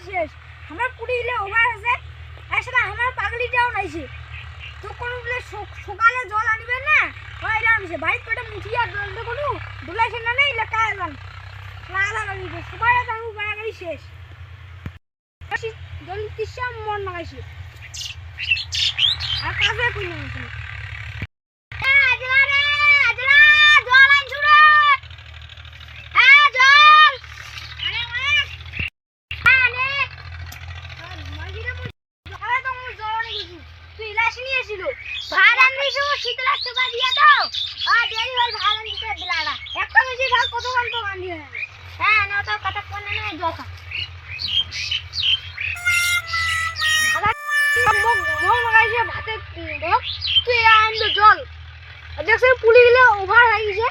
শেষ আমার পুরি গেলে ওভার আছে আসলে আমার পাগলিটাও নাইছে তো কোন বলে সকালে জল আনবে না হয় রামছে বাইক পেটে মুঠিয়া দন্ড কোন দুলাইছে না নেই লেখা আলাম লাগা লাগি সবাই আমি বাড়াগাড়ি শেষ জল তিসা মন লাগাইছে আর কাজে কইনি ভাতে তুই আনলো জল দেখছেন পুলি গেলে ওভার হয়ে গেছে